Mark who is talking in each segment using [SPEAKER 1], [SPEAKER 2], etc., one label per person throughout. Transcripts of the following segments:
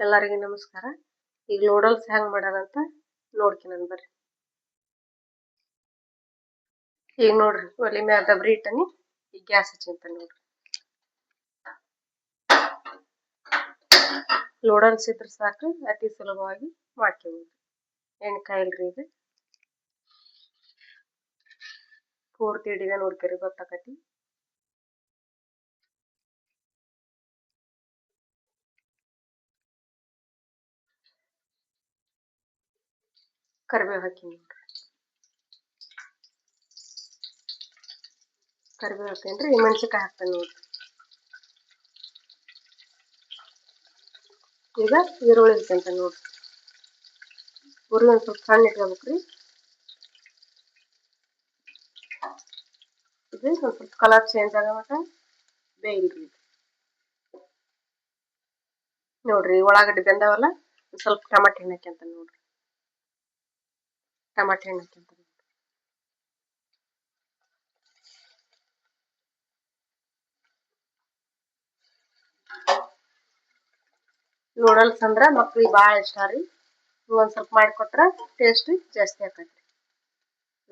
[SPEAKER 1] ಎಲ್ಲರಿಗೂ ನಮಸ್ಕಾರ. ಈಗ ನೂಡಲ್ಸ್ ಹೆಂಗ್ ಮಾಡೋದಂತ ನೋಡ್ತೀನಿ ಬರ್ರಿ. ಈಗ ನೋಡ್ರಿ ಒಲೆ ಮ್ಯಾಗ ದಬ್ರಿ ಇಟ್ಟನಿ. ಈಗ ಗ್ಯಾಸ್ ಹಚ್ಚಿಂತ ನೋಡ್ರಿ. ನೂಡಲ್ಸ್ ಇದ್ರ ಸಾಕು, ಅತಿ ಸುಲಭವಾಗಿ ಮಾಡ್ಕೋಬಹುದು. ಎಣ್ಣೆ ಕಾಯಿಲ್ರಿ ಇದು ಪೂರ್ತಿ ಹಿಡಿದ ನೋಡ್ಕರಿ ಗೊತ್ತಾಕತಿ. ಕರಿಬೇವು ಹಾಕಿ ನೋಡ್ರಿ. ಕರಿಬೇವು ಹಾಕೇನ್ರಿ. ಈ ಮೆಣಸಿನಕಾಯಿ ಹಾಕ್ತೇನೆ ನೋಡ್ರಿ. ಈಗ ಈರುಳ್ಳಿ ಹಾಕಂತ ನೋಡ್ರಿ. ಉರಿ ಒಂದ್ ಸ್ವಲ್ಪ ಸಣ್ಣ ಇಟ್ಕೋಬೇಕ್ರಿ. ಇದು ಒಂದ್ ಸ್ವಲ್ಪ ಕಲರ್ ಚೇಂಜ್ ಆಗೋ ಮಟ್ಟ ಬೇಯಿಲ್ರಿ. ನೋಡ್ರಿ ಉಳ್ಳಾಗಡ್ಡಿ ಬೆಂದವಲ್ಲ, ಸ್ವಲ್ಪ ಟಮಾಟೆ ಹಣ್ಣು ಹಾಕ್ಯಂತ ನೋಡ್ರಿ. ಟಮಾಟೆ ಹಣ್ಣು ಹಾಕ್ಯಂತ ನೂಡಲ್ಸ್ ಅಂದ್ರ ಮಕ್ಳಿಗೆ ಭಾಳ ಇಷ್ಟ ರೀ. ಒಂದ್ ಸ್ವಲ್ಪ ಮಾಡಿಕೊಟ್ರ ಟೇಸ್ಟ್ ಜಾಸ್ತಿ ಆಕೈತಿ.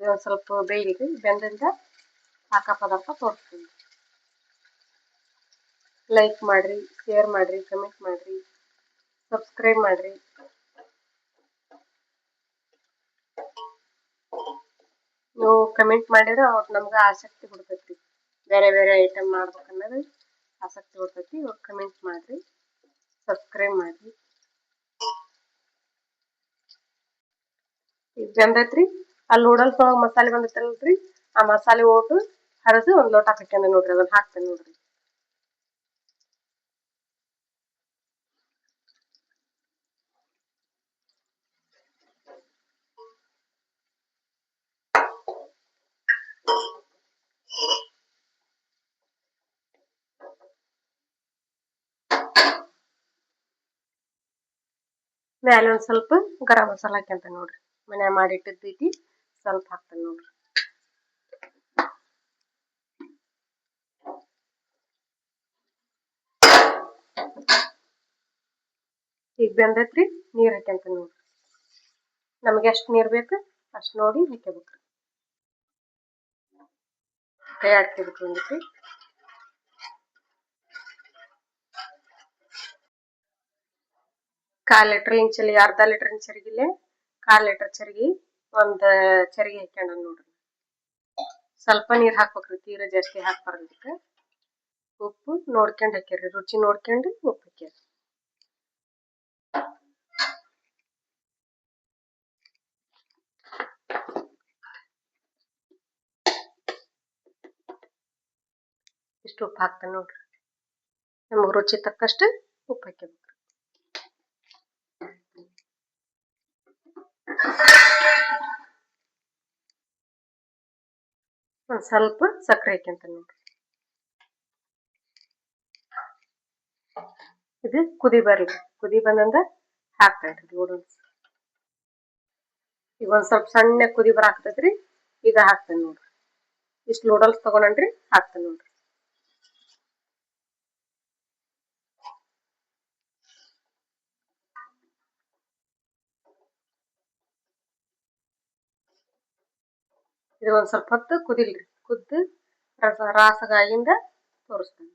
[SPEAKER 1] ಒಂದ್ ಸ್ವಲ್ಪ ಬೇಯಿರಿ. ಬೆಂದಿಂದ ಹಾಕೋ ಪದಾರ್ಥ ತೋರಿಸ್ತೀನಿ. ಲೈಕ್ ಮಾಡ್ರಿ, ಶೇರ್ ಮಾಡ್ರಿ, ಕಮೆಂಟ್ ಮಾಡ್ರಿ, ಸಬ್ಸ್ಕ್ರೈಬ್ ಮಾಡ್ರಿ. ನೀವು ಕಮೆಂಟ್ ಮಾಡಿದ್ರೆ ಅವ್ರು ನಮ್ಗೆ ಆಸಕ್ತಿ ಕೊಡ್ತೈತಿ. ಬೇರೆ ಬೇರೆ ಐಟಮ್ ಮಾಡ್ಬೇಕನ್ನೋದು ಆಸಕ್ತಿ ಕೊಡ್ತೈತಿ. ಇವಾಗ ಕಮೆಂಟ್ ಮಾಡ್ರಿ, ಸಬ್ಸ್ಕ್ರೈಬ್ ಮಾಡ್ರಿ. ಈಗ ಬೆಂದೈತ್ರಿ. ಅಲ್ಲಿ ನೂಡಲ್ಸ್ ಒಳಗೆ ಮಸಾಲೆ ಬಂದಿತ್ತಲ್ರಿ, ಆ ಮಸಾಲೆ ಓಟು ಹರಿದು ಒಂದ್ ಲೋಟ ಹಾಕ್ಯಂದ ನೋಡ್ರಿ. ಅದನ್ನ ಹಾಕ್ತೇನೆ ನೋಡ್ರಿ. ಮೇಲೆ ಒಂದ್ ಸ್ವಲ್ಪ ಗರಂ ಮಸಾಲ ಹಾಕ್ಯಂತ ನೋಡ್ರಿ. ಮನೆ ಮಾಡಿಟ್ಟಿದ್ದೈತಿ, ಸ್ವಲ್ಪ ಹಾಕ್ತೇನೆ ನೋಡ್ರಿ. ಈಗ ಬೆಂದೈತ್ರಿ. ನೀರ್ ಹಾಕ್ಯಂತ ನೋಡ್ರಿ. ನಮ್ಗೆ ಎಷ್ಟು ನೀರ್ ಬೇಕು ಅಷ್ಟು ನೋಡಿ ಹಾಕ್ಯಬೇಕ್ರಿ. ಕೈ ಆಡ್ತಿಬೇಕು ಅಂದ್ರಿ. ಕಾಲ್ ಲೀಟರ್ ಇಂಚಲಿ ಅರ್ಧ ಲೀಟರ್ ಚರಿಗಿಲೆ 1/4 ಲೀಟರ್ ಚರಿಗಿ ಒಂದ್ ಚರಿಗಿ ಹಾಕ್ಯಂಡ ನೋಡ್ರಿ. ಸ್ವಲ್ಪ ನೀರ್ ಹಾಕ್ಬೇಕ್ರಿ, ತೀರಾ ಜಾಸ್ತಿ ಹಾಕ್ಬಾರ್ದು. ಉಪ್ಪು ನೋಡ್ಕೊಂಡ್ ಹಾಕ್ಯಾರಿ. ರುಚಿ ನೋಡ್ಕೊಂಡು ಉಪ್ಪು ಹಾಕ್ಯಾರಿ. ಇಷ್ಟು ಉಪ್ಪು ಹಾಕ್ತೇನೆ ನೋಡ್ರಿ. ನಮಗ್ ರುಚಿ ತಕ್ಕಷ್ಟು ಉಪ್ಪು ಹಾಕ್ಯಬೇಕ್ರಿ. ಒಂದ್ ಸ್ವಲ್ಪ ಸಕ್ಕರೆ ಹಾಕ್ಯಂತ ನೋಡ್ರಿ. ಇದು ಕುದಿ ಬರ್ಲಿ. ಕುದಿ ಬಂದಂದ ಹಾಕ್ತೇನ್ರಿ ನೂಡಲ್ಸ್. ಈಗ ಒಂದ್ ಸ್ವಲ್ಪ ಸಣ್ಣ ಕುದಿ ಬರಾಕ್ತೈತ್ರಿ. ಈಗ ಹಾಕ್ತೇನೆ ನೋಡ್ರಿ. ಇಷ್ಟು ನೂಡಲ್ಸ್ ತಗೊಂಡ್ರಿ ಹಾಕ್ತೇನೆ ನೋಡ್ರಿ. ಇದು ಒಂದ್ ಸ್ವಲ್ಪ ಹೊತ್ತು ಕುದಿಲ್ರಿ. ಕುದ್ದು ರಾಸಗಾಗಿಂದ ತೋರಿಸ್ತೇನೆ.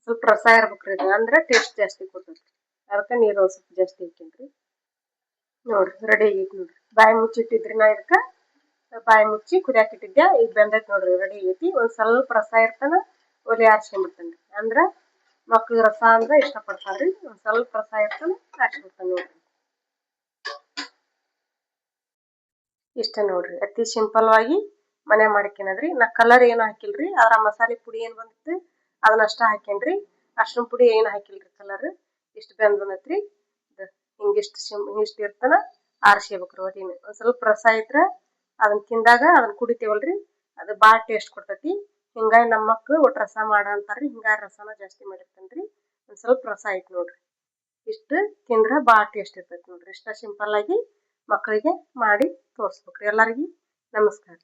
[SPEAKER 1] ಸ್ವಲ್ಪ ರಸ ಇರ್ಬೇಕ್ರಿ. ಇದು ಅಂದ್ರೆ ಟೇಸ್ಟ್ ಜಾಸ್ತಿ ಕೊಡ್ತೈತಿ. ಅದಕ್ಕೆ ನೀರು ಒಂದ್ ಸ್ವಲ್ಪ ಜಾಸ್ತಿ ಹಾಕೇನ್ರಿ. ನೋಡ್ರಿ ರೆಡಿ ಆಗೈತಿ ನೋಡ್ರಿ. ಬಾಯಿ ಮುಚ್ಚಿಟ್ಟಿದ್ರಿ. ನಾ ಇದಕ್ಕ ಬಾಯಿ ಮುಚ್ಚಿ ಕುದಿಯಾಕ ಇಟ್ಟಿದ್ದೆ. ಈಗ ಬೆಂದೈತಿ ನೋಡ್ರಿ. ರೆಡಿ ಆಗೈತಿ. ಒಂದ್ ಸ್ವಲ್ಪ ರಸ ಇರ್ತಾನ ಒಲೆ ಆರ್ಸ್ಕೊಂಡ್ಬಿಡ್ತೇನ್ರಿ. ಅಂದ್ರ ಮಕ್ಳು ರಸ ಅಂದ್ರೆ ಇಷ್ಟ ಪಡ್ತಾರ್ರಿ. ಒಂದ್ ಸ್ವಲ್ಪ ರಸ ಇರ್ತಾನ ಆರ್ಸ್ಬಿಡ್ತೇನೆ ನೋಡ್ರಿ. ಇಷ್ಟ ನೋಡ್ರಿ. ಅತಿ ಸಿಂಪಲ್ ವಾಗಿ ಮನೆ ಮಾಡ್ಕೊಳದ್ರಿ. ನಾ ಕಲರ್ ಏನು ಹಾಕಿಲ್ರಿ. ಆದ್ರ ಮಸಾಲೆ ಪುಡಿ ಏನ್ ಬಂದಿತ್ತು ಅದನ್ನ ಅಷ್ಟ ಹಾಕೇನ್ರಿ. ಅರ್ಶಿನ ಪುಡಿ ಏನು ಹಾಕಿಲ್ರಿ. ಕಲರ್ ಇಷ್ಟ ಬೆಂದ್ ಬಂದೈತ್ರಿ. ಹಿಂಗಿಷ್ಟ ಇರ್ತಾನ ಆರ್ಸ್ಕೋಬೇಕ್ರಿ ಒಲಿನ. ಒಂದ್ ಸ್ವಲ್ಪ ರಸ ಇದ್ರ ಅದನ್ನ ತಿಂದಾಗ ಅದನ್ನ ಕುಡಿತೇವಲ್ರಿ, ಅದು ಬಾಳ ಟೇಸ್ಟ್ ಕೊಡ್ತೈತಿ. ಹಿಂಗಾಗಿ ನಮ್ಮ ಮಕ್ಳು ಒಟ್ಟು ರಸ ಮಾಡ ಅಂತಾರ್ರಿ. ಹಿಂಗಾಗಿ ರಸನ ಜಾಸ್ತಿ ಮಾಡಿರ್ತೇನ್ರಿ. ಒಂದ್ ಸ್ವಲ್ಪ ರಸ ಐತಿ ನೋಡ್ರಿ. ಇಷ್ಟು ತಿಂದ್ರ ಬಾಳ ಟೇಸ್ಟ್ ಇರ್ತೈತಿ ನೋಡ್ರಿ. ಇಷ್ಟ ಸಿಂಪಲ್ ಆಗಿ ಮಕ್ಕಳಿಗೆ ಮಾಡಿ ತೋರಿಸ್ಬೇಕ್ರಿ. ಎಲ್ಲರಿಗೂ ನಮಸ್ಕಾರ.